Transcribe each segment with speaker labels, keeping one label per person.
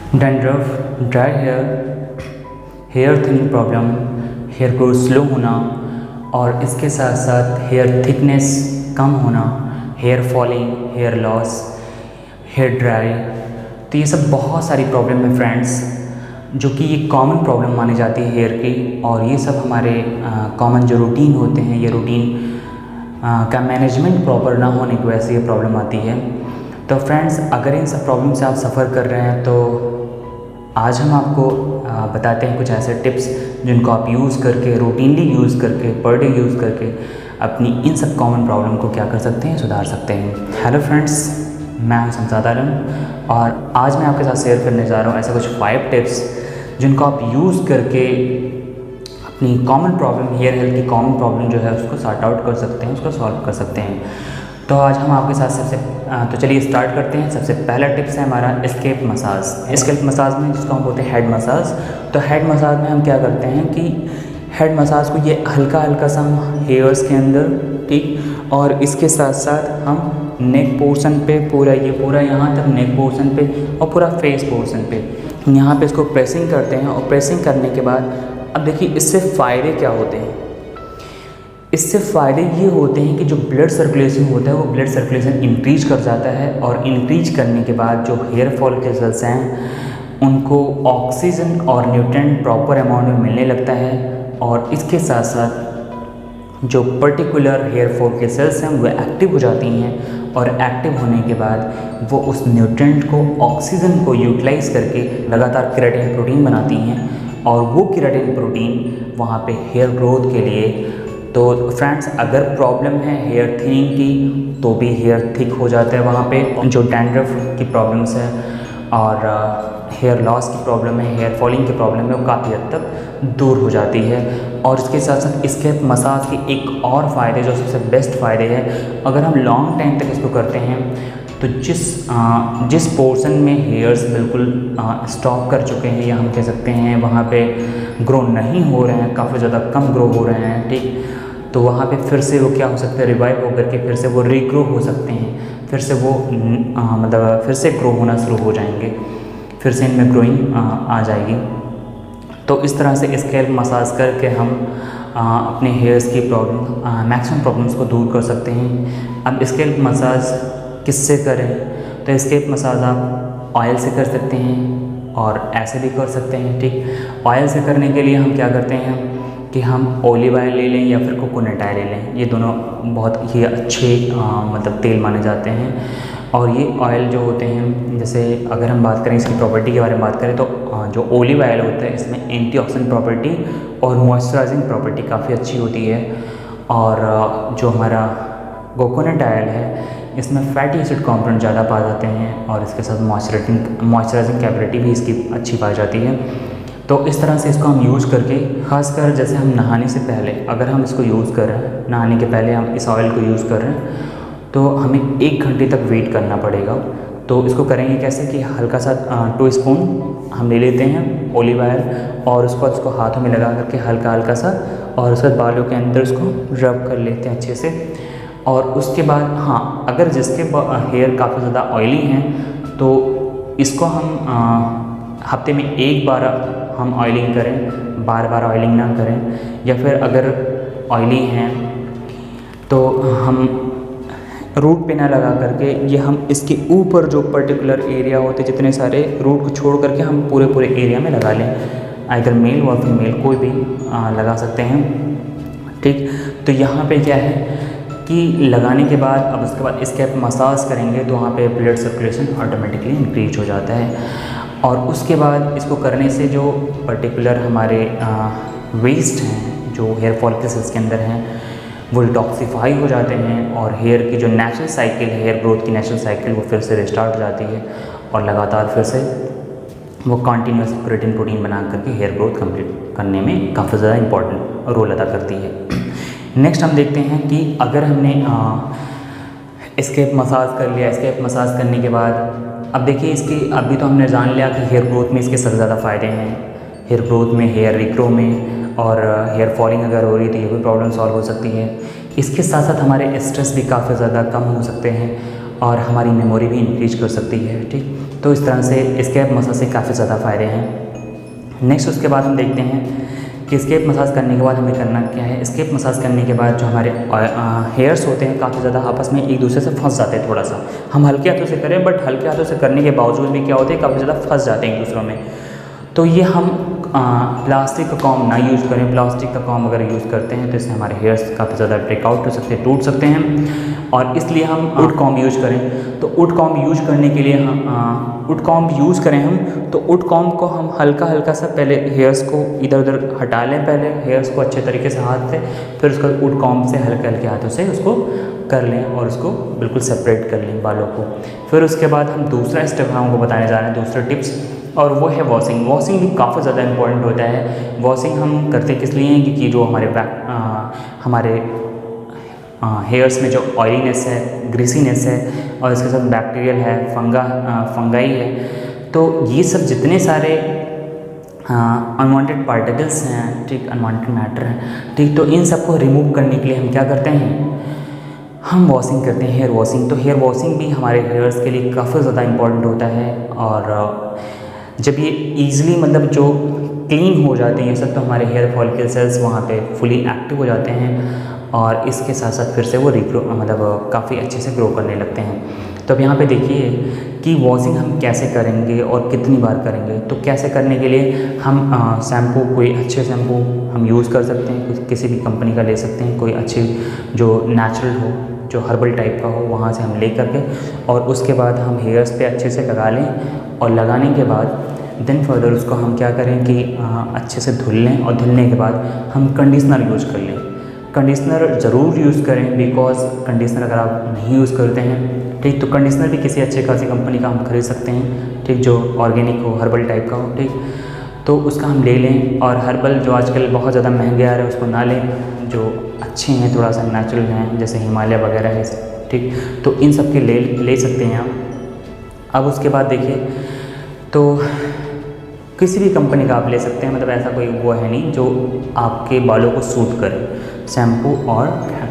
Speaker 1: Dandruff, dry hair, hair thinning problem, hair growth slow होना और इसके साथ साथ हेयर थिकनेस कम होना, hair falling, hair loss, hair dry. तो ये सब बहुत सारी प्रॉब्लम है फ्रेंड्स, जो कि ये कॉमन प्रॉब्लम मानी जाती है हेयर की। और ये सब हमारे कॉमन जो रूटीन होते हैं, ये रूटीन का मैनेजमेंट प्रॉपर ना होने की वजह से ये प्रॉब्लम आती है। तो फ्रेंड्स, अगर इन सब प्रॉब्लम से आप सफ़र कर रहे हैं तो आज हम आपको बताते हैं कुछ ऐसे टिप्स जिनको आप यूज़ करके, रूटीनली यूज़ करके, पर डे यूज़ करके अपनी इन सब कॉमन प्रॉब्लम को क्या कर सकते हैं, सुधार सकते हैं। हेलो फ्रेंड्स, मैं हूं शमशाद आलम और आज मैं आपके साथ शेयर करने जा रहा हूं ऐसे कुछ 5 टिप्स जिनको आप यूज़ करके अपनी कॉमन प्रॉब्लम, हेयर हेल्थ की कॉमन प्रॉब्लम जो है उसको सॉर्ट आउट कर सकते हैं, उसको सॉल्व कर सकते हैं। तो आज हम आपके साथ तो चलिए स्टार्ट करते हैं। सबसे पहला टिप्स है हमारा स्कैल्प मसाज। स्कैल्प मसाज में जिसको हम बोलते हैं हेड मसाज। तो हेड मसाज में हम क्या करते हैं कि हेड मसाज को ये हल्का हल्का सा हम हेयर्स के अंदर, ठीक, और इसके साथ साथ हम नेक पोर्शन पे पूरा यहाँ तक नेक पोर्शन पे और पूरा फेस पोर्शन पे यहाँ पे इसको प्रेसिंग करते हैं। और प्रेसिंग करने के बाद अब देखिए इससे फ़ायदे क्या होते हैं। इससे फ़ायदे ये होते हैं कि जो ब्लड सर्कुलेशन होता है वो ब्लड सर्कुलेशन इंक्रीज कर जाता है और इंक्रीज करने के बाद जो हेयर फॉल के सेल्स हैं उनको ऑक्सीजन और न्यूट्रिएंट प्रॉपर अमाउंट में मिलने लगता है। और इसके साथ साथ जो पर्टिकुलर हेयर फॉल के सेल्स हैं वो एक्टिव हो जाती हैं और एक्टिव होने के बाद वो उस न्यूट्रिएंट को, ऑक्सीजन को यूटिलाइज करके लगातार केराटिन प्रोटीन बनाती हैं। और वो केराटिन प्रोटीन वहाँ पे हेयर ग्रोथ के लिए, तो फ्रेंड्स अगर प्रॉब्लम है हेयर थिनिंग की तो भी हेयर थिक हो जाता है वहाँ पे। जो डैंड्रफ की प्रॉब्लम्स है और हेयर लॉस की प्रॉब्लम है, हेयर फॉलिंग की प्रॉब्लम है, वो काफ़ी हद तक दूर हो जाती है। और इसके साथ साथ स्कैल्प मसाज के एक और फ़ायदे, जो सबसे बेस्ट फ़ायदे हैं, अगर हम लॉन्ग टाइम तक इसको करते हैं तो जिस पोर्शन में हेयर्स बिल्कुल स्टॉप कर चुके हैं या हम कह सकते हैं वहाँ पे ग्रो नहीं हो रहे हैं, काफ़ी ज़्यादा कम ग्रो हो रहे हैं, ठीक, तो वहाँ पे फिर से वो क्या हो सकता है, रिवाइव होकर के फिर से वो रीग्रो हो सकते हैं, फिर से वो मतलब फिर से ग्रो होना शुरू हो जाएंगे, फिर से इनमें ग्रोइंग आ जाएगी। तो इस तरह से स्कैल्प मसाज करके हम अपने हेयर्स की प्रॉब्लम, मैक्सिमम प्रॉब्लम्स को दूर कर सकते हैं। अब स्कैल्प मसाज किससे करें, तो स्कैल्प मसाज आप ऑयल से कर सकते हैं और ऐसे भी कर सकते हैं, ठीक। ऑयल से करने के लिए हम क्या करते हैं कि हम ऑलिव ऑयल ले लें या फिर कोकोनट ऑयल ले लें। ये दोनों बहुत ही अच्छे मतलब तेल माने जाते हैं। और ये ऑयल जो होते हैं, जैसे अगर हम बात करें इसकी प्रॉपर्टी के बारे में बात करें तो जो ऑलिव ऑयल होता है इसमें एंटीऑक्सीडेंट प्रॉपर्टी और मॉइस्चराइजिंग प्रॉपर्टी काफ़ी अच्छी होती है। और जो हमारा कोकोनट ऑयल है इसमें फैटी एसिड कंपोनेंट ज़्यादा पाए जाते हैं और इसके साथ मॉइस्चराइजिंग कैपेबिलिटी भी इसकी अच्छी पाई जाती है। तो इस तरह से इसको हम यूज़ करके, ख़ासकर जैसे हम नहाने से पहले अगर हम इसको यूज़ कर रहे हैं, नहाने के पहले हम इस ऑयल को यूज़ कर रहे हैं तो हमें 1 घंटे तक वेट करना पड़ेगा। तो इसको करेंगे कैसे कि हल्का सा 2 स्पून हम ले लेते हैं ऑलिव ऑयल और उसके बाद उसको हाथों में लगा करके हल्का हल्का सा, और उसके बाद बालों के अंदर उसको रब कर लेते हैं अच्छे से। और उसके बाद हाँ, अगर जिसके हेयर काफ़ी ज़्यादा ऑयली हैं तो इसको हम हफ्ते में 1 बार हम ऑयलिंग करें, बार बार ऑयलिंग ना करें। या फिर अगर ऑयली हैं तो हम रूट पे ना लगा करके ये हम इसके ऊपर जो पर्टिकुलर एरिया होते हैं, जितने सारे रूट को छोड़ करके हम पूरे एरिया में लगा लें। अगर मेल और फीमेल कोई भी लगा सकते हैं, ठीक। तो यहाँ पे क्या है कि लगाने के बाद अब उसके बाद स्कैल्प मसाज करेंगे तो वहाँ पे ब्लड सर्कुलेशन ऑटोमेटिकली इंक्रीज हो जाता है। और उसके बाद इसको करने से जो पर्टिकुलर हमारे वेस्ट हैं, जो हेयर फॉलिकल्स के अंदर हैं, वो डिटॉक्सिफाई हो जाते हैं और हेयर की जो नेचुरल साइकिल है, हेयर ग्रोथ की नेचुरल साइकिल, वो फिर से रिस्टार्ट हो जाती है और लगातार फिर से वो कंटिन्यूस केराटिन प्रोटीन बना करके हेयर ग्रोथ कंप्लीट करने में काफ़ी ज़्यादा इंपॉर्टेंट रोल अदा करती है। नेक्स्ट हम देखते हैं कि अगर हमने स्कैल्प मसाज कर लिया, स्कैल्प मसाज करने के बाद अब देखिए इसकी, अभी तो हमने जान लिया कि हेयर ग्रोथ में इसके सबसे ज़्यादा फ़ायदे हैं, हेयर ग्रोथ में, हेयर रिग्रो में, और हेयर फॉलिंग अगर हो रही तो ये भी प्रॉब्लम सॉल्व हो सकती है। इसके साथ साथ हमारे स्ट्रेस भी काफ़ी ज़्यादा कम हो सकते हैं और हमारी मेमोरी भी इंक्रीज कर सकती है। ठीक, तो इस तरह से स्कैल्प मसाज से काफ़ी ज़्यादा फ़ायदे हैं। नेक्स्ट उसके बाद हम देखते हैं कि स्कैल्प मसाज करने के बाद हमें करना क्या है। स्कैल्प मसाज करने के बाद जो हमारे हेयर्स होते हैं काफ़ी ज़्यादा आपस में एक दूसरे से फंस जाते हैं। थोड़ा सा हम हल्के हाथों से करें, बट हल्के हाथों से करने के बावजूद भी क्या होते हैं, काफ़ी ज़्यादा फंस जाते हैं एक दूसरों में। तो ये हम प्लास्टिक का कॉम्ब ना यूज़ करें। प्लास्टिक का कॉम्ब अगर यूज़ करते हैं तो इससे हमारे हेयर्स काफ़ी ज़्यादा ब्रेकआउट हो सकते हैं, टूट सकते हैं, और इसलिए हम वुड कॉम्ब यूज़ करें। तो वुड कॉम्ब यूज़ करने के लिए हम वुड कॉम्ब यूज़ करें हम, तो वुड कॉम्ब को हम हल्का हल्का सा पहले हेयर्स को इधर उधर हटा लें, पहले हेयर्स को अच्छे तरीके से हाथ से, फिर उसका वुड कॉम्ब से हल्के हल्के हाथों से उसको कर लें और उसको बिल्कुल सेपरेट कर लें बालों को। फिर उसके बाद हम दूसरा स्टेप हम आपको बताने जा रहे हैं, दूसरा टिप्स, और वो है वॉशिंग। वॉशिंग भी काफ़ी ज़्यादा इंपॉर्टेंट होता है। वॉशिंग हम करते किस लिए हैं, क्योंकि जो हमारे हेयर्स में जो ऑयलीनेस है, ग्रीसीनेस है, और इसके साथ बैक्टीरियल है, फंगाई है, तो ये सब जितने सारे अनवांटेड पार्टिकल्स हैं, ठीक, अनवांटेड मैटर हैं, ठीक, तो इन सबको रिमूव करने के लिए हम क्या करते हैं, हम वॉशिंग करते हैं, हेयर वॉशिंग। तो हेयर वॉशिंग भी हमारे हेयर्स के लिए काफ़ी ज़्यादा इम्पॉर्टेंट होता है। और जब ये ईज़िली मतलब जो क्लीन हो जाते हैं ये सब, तो हमारे हेयर फॉलिकल सेल्स वहाँ पे फुली एक्टिव हो जाते हैं, और इसके साथ साथ फिर से वो रिग्रो मतलब काफ़ी अच्छे से ग्रो करने लगते हैं। तो अब यहाँ पे देखिए कि वॉशिंग हम कैसे करेंगे और कितनी बार करेंगे। तो कैसे करने के लिए हम शैम्पू, कोई अच्छे शैम्पू हम यूज़ कर सकते हैं, किसी भी कंपनी का ले सकते हैं, कोई अच्छी जो नेचुरल हो, जो हर्बल टाइप का हो, वहाँ से हम ले करके, और उसके बाद हम हेयर्स पे अच्छे से लगा लें, और लगाने के बाद देन फर्दर उसको हम क्या करें कि अच्छे से धुल लें, और धुलने के बाद हम कंडीशनर यूज़ कर लें। कंडीशनर ज़रूर यूज़ करें, बिकॉज कंडीशनर अगर आप नहीं यूज़ करते हैं, ठीक, तो कंडीशनर भी किसी अच्छे खासी कंपनी का हम खरीद सकते हैं, ठीक, जो ऑर्गेनिक हो, हर्बल टाइप का हो, ठीक, तो उसका हम ले लें। और हर्बल जो आजकल बहुत ज़्यादा महंगे आ रहे हैं उसको ना लें, जो अच्छे हैं, थोड़ा सा नेचुरल हैं, जैसे हिमालय वगैरह है, ठीक, तो इन सब के ले सकते हैं आप। अब उसके बाद देखिए, तो किसी भी कंपनी का आप ले सकते हैं, मतलब ऐसा कोई वो है नहीं जो आपके बालों को सूट करे, शैम्पू और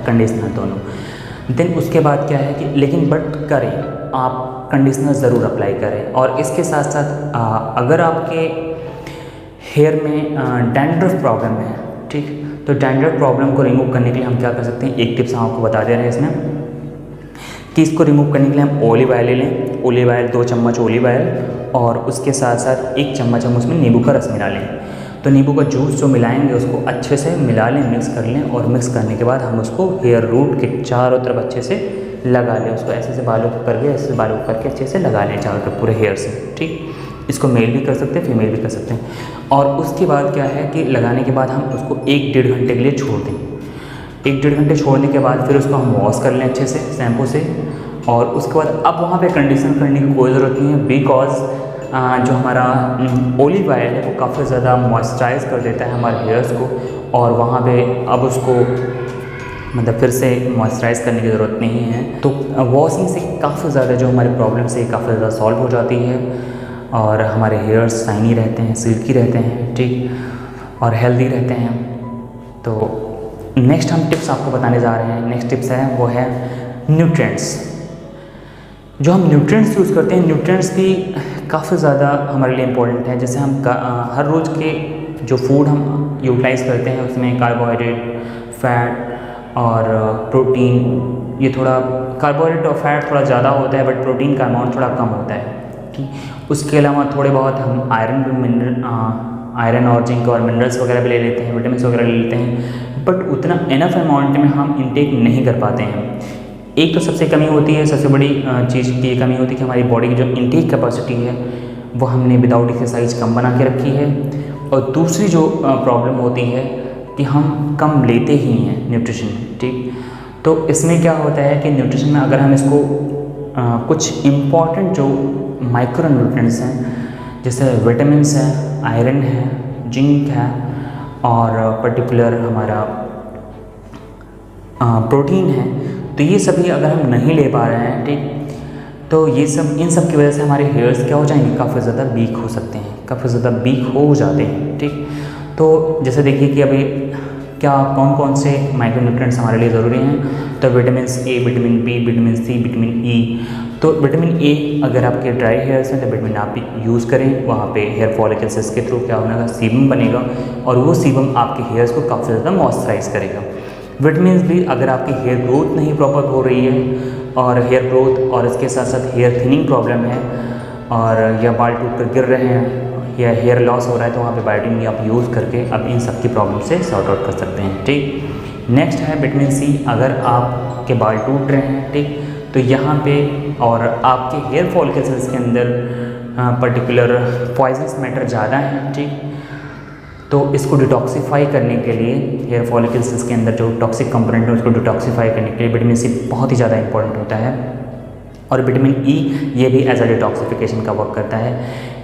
Speaker 1: कंडीशनर दोनों। देन उसके बाद क्या है कि लेकिन बट करें, आप कंडीशनर ज़रूर अप्लाई करें। और इसके साथ साथ अगर आपके हेयर में डैंड्रफ प्रॉब्लम है, ठीक, तो डैंड्रफ प्रॉब्लम को रिमूव करने के लिए हम क्या कर सकते हैं, एक टिप्स हम आपको बता दे रहे हैं इसमें, कि इसको रिमूव करने के लिए हम ऑलिव ऑयल ले लें। ऑलिव ऑयल 2 चम्मच ऑलिव ऑयल, और उसके साथ साथ 1 चम्मच हम उसमें नींबू का रस मिला लें। तो नींबू का जूस जो मिलाएंगे उसको अच्छे से मिला लें, मिक्स कर लें, और मिक्स करने के बाद हम उसको हेयर रूट के चारों तरफ अच्छे से लगा लें। उसको ऐसे से बालों को करके, ऐसे बालों को करके अच्छे से लगा लें चारों तरफ पूरे हेयर से, ठीक। इसको मेल भी कर सकते हैं, फीमेल भी कर सकते हैं। और उसके बाद क्या है कि लगाने के बाद हम उसको 1-1.5 घंटे के लिए छोड़ दें। 1-1.5 घंटे छोड़ने के बाद फिर उसको हम वॉश कर लें अच्छे से शैम्पू से, और उसके बाद अब वहाँ पे कंडीशन करने की कोई ज़रूरत नहीं है, बिकॉज जो हमारा ऑलिव ऑयल है वो काफ़ी ज़्यादा मॉइस्चराइज कर देता है हमारे हेयर्स को, और वहाँ पे अब उसको मतलब फिर से मॉइस्चराइज़ करने की ज़रूरत नहीं है। तो वॉशिंग से काफ़ी ज़्यादा जो हमारे प्रॉब्लम से काफ़ी ज़्यादा सॉल्व हो जाती है, और हमारे हेयर्स शाइनी रहते हैं, सिल्की रहते हैं, ठीक, और हेल्दी रहते हैं। तो नेक्स्ट हम टिप्स आपको बताने जा रहे हैं। नेक्स्ट टिप्स है वो है न्यूट्रिएंट्स। जो हम न्यूट्रिएंट्स यूज़ करते हैं, न्यूट्रिएंट्स भी काफ़ी ज़्यादा हमारे लिए इम्पोर्टेंट है। जैसे हम हर रोज़ के जो फूड हम यूटिलाइज़ करते हैं उसमें कार्बोहाइड्रेट, फैट और प्रोटीन, ये थोड़ा कार्बोहाइड्रेट और फैट थोड़ा ज़्यादा होता है, बट प्रोटीन का अमाउंट थोड़ा कम होता है, ठीक। उसके अलावा थोड़े बहुत हम आयरन और जिंक और मिनरल्स वगैरह भी ले लेते हैं, विटामिन वगैरह ले लेते हैं, बट उतना इनफ अमाउंट में हम इनटेक नहीं कर पाते हैं। एक तो सबसे कमी होती है, सबसे बड़ी चीज़ की ये कमी होती है कि हमारी बॉडी की जो इनटेक कैपेसिटी है वो हमने विदाउट एक्सरसाइज कम बना के रखी है। और दूसरी जो प्रॉब्लम होती है कि हम कम लेते ही हैं न्यूट्रिशन, ठीक। तो इसमें क्या होता है कि न्यूट्रिशन में अगर हम इसको कुछ इम्पॉर्टेंट जो माइक्रो न्यूट्रिएंट्स हैं, जैसे विटामिन्स हैं, आयरन है, जिंक है, और पर्टिकुलर हमारा प्रोटीन है, तो ये सभी अगर हम नहीं ले पा रहे हैं, ठीक, तो ये सब इन सब की वजह से हमारे हेयर्स क्या हो जाएंगे, काफ़ी ज़्यादा वीक हो सकते हैं, काफ़ी ज़्यादा वीक हो जाते हैं, ठीक। तो जैसे देखिए कि अभी क्या कौन कौन से माइक्रो न्यूट्रिएंट्स हमारे लिए ज़रूरी हैं। तो vitamin A, vitamin B, vitamin C, vitamin E, तो विटामिन ए अगर आपके ड्राई हेयर्स हैं तो विटामिन आप यूज़ करें, वहाँ पे हेयर फॉलिकल्स के थ्रू क्या होगा, सीबम बनेगा और वो सीबम आपके हेयर्स को काफ़ी ज़्यादा मॉइस्चराइज करेगा। विटामिन बी अगर आपकी हेयर ग्रोथ नहीं प्रॉपर हो रही है और हेयर ग्रोथ और इसके साथ साथ हेयर थिनिंग प्रॉब्लम है और या बाल टूट कर गिर रहे हैं या हेयर लॉस हो रहा है तो वहाँ पे बायोटिन आप यूज़ करके अब इन सब की प्रॉब्लम से सॉर्ट आउट कर सकते हैं। ठीक, नेक्स्ट है विटामिन सी। अगर आपके बाल टूट रहे हैं, ठीक, तो यहाँ पे और आपके हेयर फॉलिकल्स के अंदर पर्टिकुलर पॉइजनस मैटर ज़्यादा हैं, ठीक, तो इसको डिटॉक्सिफाई करने के लिए हेयर फॉलिकल्स के अंदर जो टॉक्सिक कंपोनेंट है उसको डिटॉक्सिफाई करने के लिए विटामिन सी बहुत ही ज़्यादा इंपॉर्टेंट होता है और विटामिन ई ये भी एज अ डिटॉक्सिफिकेशन का वर्क करता है।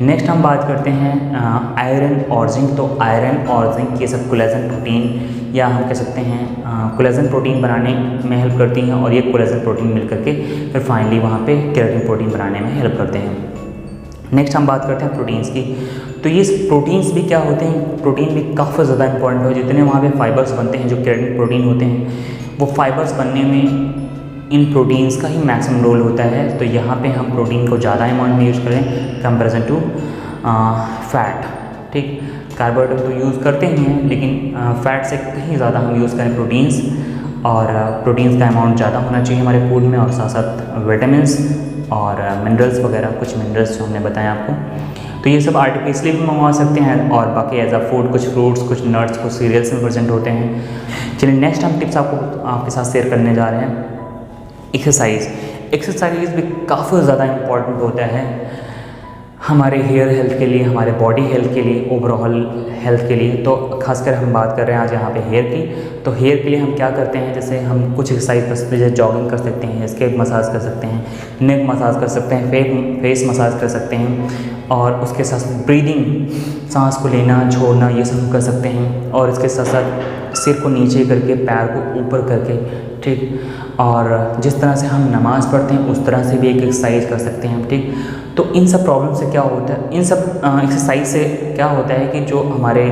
Speaker 1: नेक्स्ट हम बात करते हैं आयरन और जिंक। तो आयरन और जिंक ये सब कोलेजन प्रोटीन या हम कह सकते हैं कोलेजन प्रोटीन बनाने में हेल्प करती हैं और ये कोलेजन प्रोटीन मिल करके फिर फाइनली वहाँ पे केराटिन प्रोटीन बनाने में हेल्प करते हैं। नेक्स्ट हम बात करते हैं प्रोटीन्स की। तो ये प्रोटीन्स भी क्या होते हैं, प्रोटीन भी काफ़ी ज़्यादा इंपॉर्टेंट हो, जितने वहाँ पे फाइबर्स बनते हैं जो केराटिन प्रोटीन होते हैं वो फाइबर्स बनने में इन प्रोटीन्स का ही मैक्सिमम रोल होता है। तो यहाँ पे हम प्रोटीन को ज़्यादा अमाउंट में यूज़ करें कंपेरिजन टू फैट। ठीक, कार्बोहाइड्रेट तो यूज़ करते ही हैं लेकिन फैट से कहीं ज़्यादा हम यूज़ करें प्रोटीन्स और प्रोटीन्स का अमाउंट ज़्यादा होना चाहिए हमारे फूड में और साथ साथ विटामिन्स और मिनरल्स वगैरह, कुछ मिनरल्स जो हमने बताया आपको। तो ये सब आर्टिफिशियली भी मंगवा सकते हैं और बाकी एज अ फूड कुछ फ्रूट्स, कुछ नट्स, कुछ सीरियल्स में प्रेजेंट होते हैं। चलिए नेक्स्ट हम टिप्स आपके साथ शेयर करने जा रहे हैं। एक्सरसाइज भी काफ़ी ज़्यादा इम्पॉर्टेंट होता है हमारे हेयर हेल्थ के लिए, हमारे बॉडी हेल्थ के लिए, ओवरऑल हेल्थ के लिए। तो खासकर हम बात कर रहे हैं आज यहाँ पे हेयर की। तो हेयर के लिए हम क्या करते हैं, जैसे हम कुछ एक्सरसाइज कर सकते हैं, जैसे जॉगिंग कर सकते हैं, स्कैल्प मसाज कर सकते हैं, नेक मसाज कर सकते हैं, फेस मसाज कर सकते हैं और उसके साथ साथ ब्रीदिंग, सांस को लेना छोड़ना, ये सब कर सकते हैं। और इसके साथ साथ सिर को नीचे करके पैर को ऊपर करके, ठीक, और जिस तरह से हम नमाज़ पढ़ते हैं उस तरह से भी एक एक्सरसाइज कर सकते हैं हम। ठीक, तो इन सब प्रॉब्लम से क्या होता है, इन सब एक्सरसाइज से क्या होता है कि जो हमारे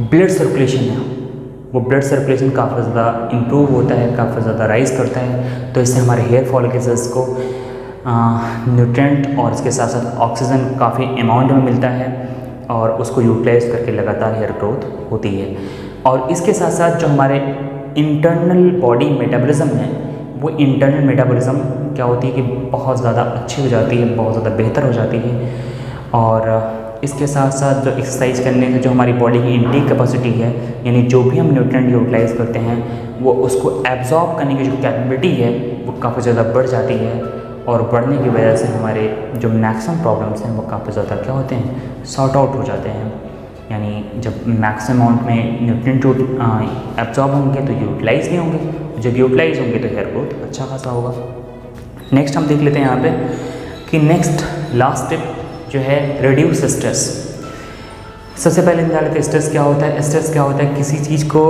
Speaker 1: ब्लड सर्कुलेशन है वो ब्लड सर्कुलेशन काफ़ी ज़्यादा इम्प्रूव होता है, काफ़ी ज़्यादा राइज करता है। तो इससे हमारे हेयर फॉलिकल्स को न्यूट्रिएंट और इसके साथ साथ ऑक्सीजन काफ़ी अमाउंट में मिलता है और उसको यूटिलाइज करके लगातार हेयर ग्रोथ होती है। और इसके साथ साथ जो हमारे इंटरनल बॉडी मेटाबॉलिज्म है वो इंटरनल मेटाबॉलिज्म क्या होती है कि बहुत ज़्यादा अच्छी हो जाती है, बहुत ज़्यादा बेहतर हो जाती है। और इसके साथ साथ जो एक्सरसाइज करने से जो हमारी बॉडी की इनटेक कैपेसिटी है, यानी जो भी हम न्यूट्रिएंट यूटिलाइज करते हैं वो उसको एब्जॉर्ब करने की जो कैपेबिलिटी है वो काफ़ी ज़्यादा बढ़ जाती है और बढ़ने की वजह से हमारे जो मैक्सिमम प्रॉब्लम्स हैं वो काफ़ी ज़्यादा क्या होते हैं, सॉर्ट आउट हो जाते हैं। यानी जब मैक्सिमम अमाउंट में न्यूट्रिएंट एब्जॉर्ब होंगे तो यूटिलाइज भी होंगे, जब यूटिलाइज होंगे तो हेयर ग्रोथ अच्छा खासा होगा। नेक्स्ट हम देख लेते हैं यहाँ पे कि नेक्स्ट लास्ट टिप जो है रिड्यूस स्ट्रेस। सबसे पहले हम जान लेते हैं स्ट्रेस क्या होता है। स्ट्रेस क्या होता है, किसी चीज़ को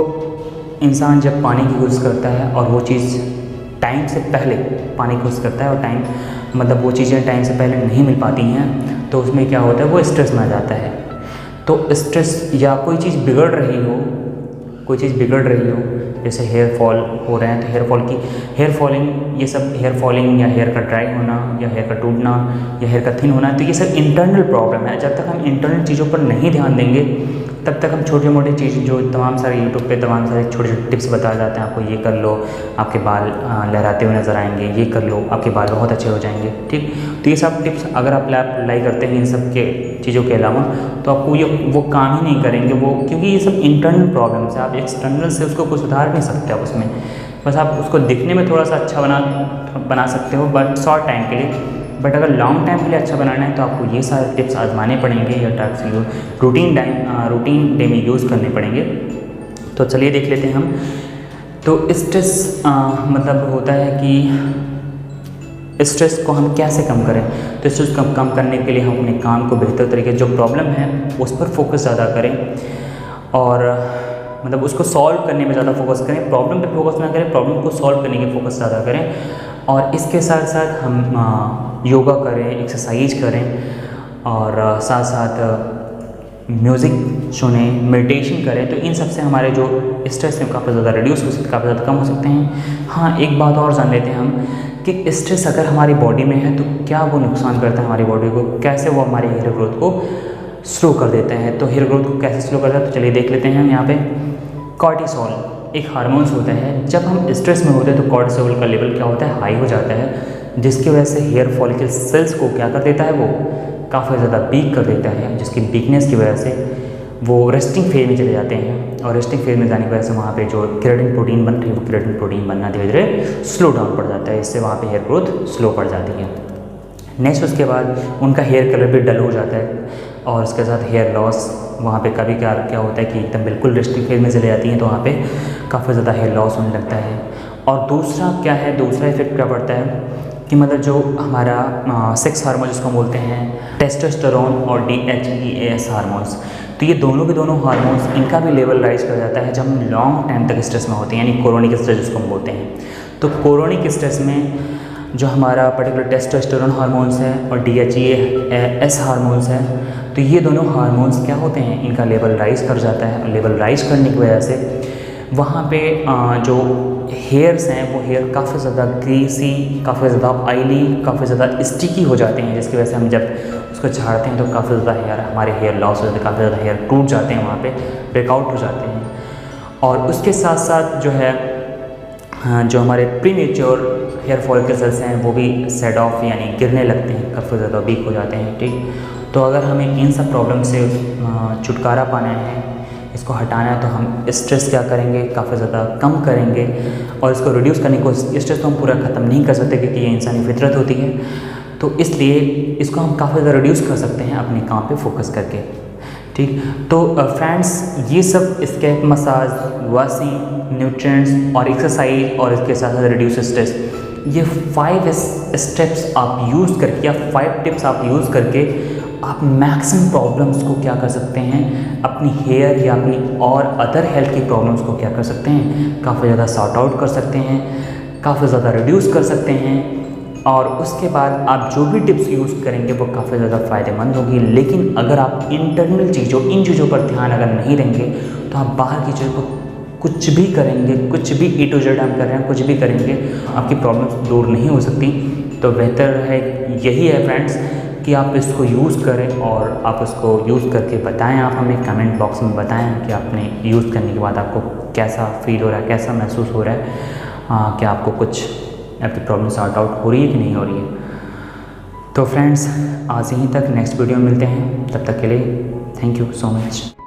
Speaker 1: इंसान जब पाने की कोशिश करता है और वो चीज़ टाइम से पहले पाने की कोशिश करता है और टाइम मतलब वो चीज़ें टाइम से पहले नहीं मिल पाती हैं तो उसमें क्या होता है, वो स्ट्रेस में आ जाता है। तो स्ट्रेस या कोई चीज़ बिगड़ रही हो, जैसे हेयर फॉल हो रहे हैं तो हेयर फॉलिंग, ये सब हेयर फॉलिंग या हेयर का ड्राई होना या हेयर का टूटना या हेयर का थिन होना, तो ये सब इंटरनल प्रॉब्लम है। जब तक हम इंटरनल चीज़ों पर नहीं ध्यान देंगे तब तक हम छोटी मोटी चीज़ जो तमाम सारे यूट्यूब पे तमाम सारे छोटे छोटे टिप्स बताए जाते हैं, आपको ये कर लो आपके बाल लहराते हुए नज़र आएंगे, ये कर लो आपके बाल बहुत अच्छे हो जाएंगे। ठीक, तो ये सब टिप्स अगर आप अप्लाई करते हैं इन सब के चीज़ों के अलावा तो आपको ये वो काम ही नहीं करेंगे वो, क्योंकि ये सब इंटरनल प्रॉब्लम्स है। आप एक्सटर्नल से उसको कुछ सुधार नहीं सकते आप उसमें, बस आप उसको दिखने में थोड़ा सा अच्छा बना सकते हो बट शॉर्ट टाइम के लिए। बट अगर लॉन्ग टाइम के लिए अच्छा बनाना है तो आपको ये सारे टिप्स आजमाने पड़ेंगे या टाइप्स रूटीन डे में यूज़ करने पड़ेंगे। तो चलिए देख लेते हैं हम। तो स्ट्रेस मतलब होता है कि स्ट्रेस को हम कैसे कम करें। तो स्ट्रेस को कम करने के लिए हम अपने काम को बेहतर तरीके, जो प्रॉब्लम है उस पर फोकस ज़्यादा करें और मतलब उसको सॉल्व करने में ज़्यादा फोकस करें, प्रॉब्लम पे फोकस ना करें, प्रॉब्लम को सॉल्व करने की फोकस ज़्यादा करें। और इसके साथ साथ हम योगा करें, एक्सरसाइज करें और साथ साथ म्यूज़िक सुनें, मेडिटेशन करें। तो इन सब से हमारे जो स्ट्रेस है काफ़ी ज़्यादा रिड्यूस हो सकते, काफ़ी ज़्यादा कम हो सकते हैं। हाँ, एक बात और जान लेते हैं हम कि स्ट्रेस अगर हमारी बॉडी में है तो क्या वो नुकसान करता है हमारी बॉडी को, कैसे वो हमारे हेयर ग्रोथ को स्लो कर देते हैं। तो हेयर ग्रोथ को कैसे स्लो करता है तो चलिए देख लेते हैं हम यहाँ पे। कॉर्टिसोल एक हार्मोन्स होता है, जब हम स्ट्रेस में होते हैं तो कॉर्टिसोल का लेवल क्या होता है, हाई हो जाता है, जिसकी वजह से हेयर फॉलिकल सेल्स को क्या कर देता है, वो काफ़ी ज़्यादा वीक कर देता है, जिसकी वीकनेस की वजह से वो रेस्टिंग फेज में चले जाते हैं। और रेस्टिंग फेज में जाने की वजह से वहाँ पे जो केराटिन प्रोटीन बन रही है वो केराटिन प्रोटीन बनना धीरे धीरे स्लो डाउन पड़ जाता है, इससे वहाँ पे हेयर ग्रोथ स्लो पड़ जाती है। नेक्स्ट उसके बाद उनका हेयर कलर भी डल हो जाता है, और उसके साथ हेयर लॉस वहाँ पे कभी क्या होता है कि एकदम बिल्कुल रेस्टिंग फेज में चले जाती हैं, तो वहाँ पे काफ़ी ज़्यादा हेयर लॉस होने लगता है। और दूसरा क्या है, दूसरा इफेक्ट क्या पड़ता है कि मतलब जो हमारा सेक्स हार्मोन जिसको बोलते हैं टेस्टोस्टेरोन और DHEAS हार्मोन्स, तो ये दोनों के दोनों हार्मोन्स इनका भी लेवल राइज कर जाता है जब हम लॉन्ग टाइम तक स्ट्रेस में होते हैं, यानी क्रोनिक स्ट्रेस जिसको हम बोलते हैं। तो क्रोनिक स्ट्रेस में जो हमारा पर्टिकुलर टेस्टोस्टेरोन हार्मोन्स है और DHEAS हार्मोन्स है, तो ये दोनों हार्मोन्स क्या होते हैं, इनका लेवल राइज कर जाता है। और लेवल राइज करने की वजह से वहाँ पे जो हेयर्स हैं वो हेयर काफ़ी ज़्यादा ग्रीसी, काफ़ी ज़्यादा ऑयली, काफ़ी ज़्यादा स्टिकी हो जाते हैं, जिसकी वजह से हम जब उसको झाड़ते हैं तो काफ़ी ज़्यादा हमारे हेयर लॉस हो जाते हैं, काफ़ी ज़्यादा हेयर टूट जाते हैं, वहाँ पे ब्रेकआउट हो जाते हैं। और उसके साथ साथ जो है जो हमारे प्रीमेच्योर हेयर फॉलिकल सेल्स हैं वो भी सेट ऑफ यानी गिरने लगते हैं, काफ़ी ज़्यादा वीक हो जाते हैं। ठीक, तो अगर हमें इन सब प्रॉब्लम से छुटकारा पाना है, इसको हटाना है, तो हम स्ट्रेस क्या करेंगे, काफ़ी ज़्यादा कम करेंगे। और इसको रिड्यूस करने को, स्ट्रेस तो हम पूरा ख़त्म नहीं कर सकते क्योंकि ये इंसानी फितरत होती है, तो इसलिए इसको हम काफ़ी ज़्यादा रिड्यूस कर सकते हैं अपने काम पे फोकस करके। ठीक, तो फ्रेंड्स ये सब स्कैल्प मसाज, वॉशिंग, न्यूट्रिएंट्स और एक्सरसाइज और इसके साथ साथ रिड्यूस स्ट्रेस, ये 5 स्टेप्स आप यूज़ करके या 5 टिप्स आप यूज़ करके आप मैक्सिमम प्रॉब्लम्स को क्या कर सकते हैं, अपनी हेयर या अपनी और अदर हेल्थ की प्रॉब्लम्स को क्या कर सकते हैं, काफ़ी ज़्यादा सॉर्ट आउट कर सकते हैं, काफ़ी ज़्यादा रिड्यूस कर सकते हैं। और उसके बाद आप जो भी टिप्स यूज़ करेंगे वो काफ़ी ज़्यादा फ़ायदेमंद होगी। लेकिन अगर आप इंटरनल चीज़ों, इन चीज़ों पर ध्यान अगर नहीं देंगे तो आप बाहर की चीज़ों को कुछ भी करेंगे, कुछ भी A to Z हम कर रहे हैं, कुछ भी करेंगे, आपकी प्रॉब्लम्स दूर नहीं हो सकती। तो बेहतर है, यही है फ्रेंड्स, कि आप इसको यूज़ करें और आप उसको यूज़ करके बताएं। आप हमें कमेंट बॉक्स में बताएं कि आपने यूज़ करने के बाद आपको कैसा फील हो रहा है, कैसा महसूस हो रहा है, कि आपको कुछ आपकी प्रॉब्लम सॉर्ट आउट हो रही है कि नहीं हो रही है। तो फ्रेंड्स आज यहीं तक, नेक्स्ट वीडियो में मिलते हैं, तब तक के लिए थैंक यू सो मच।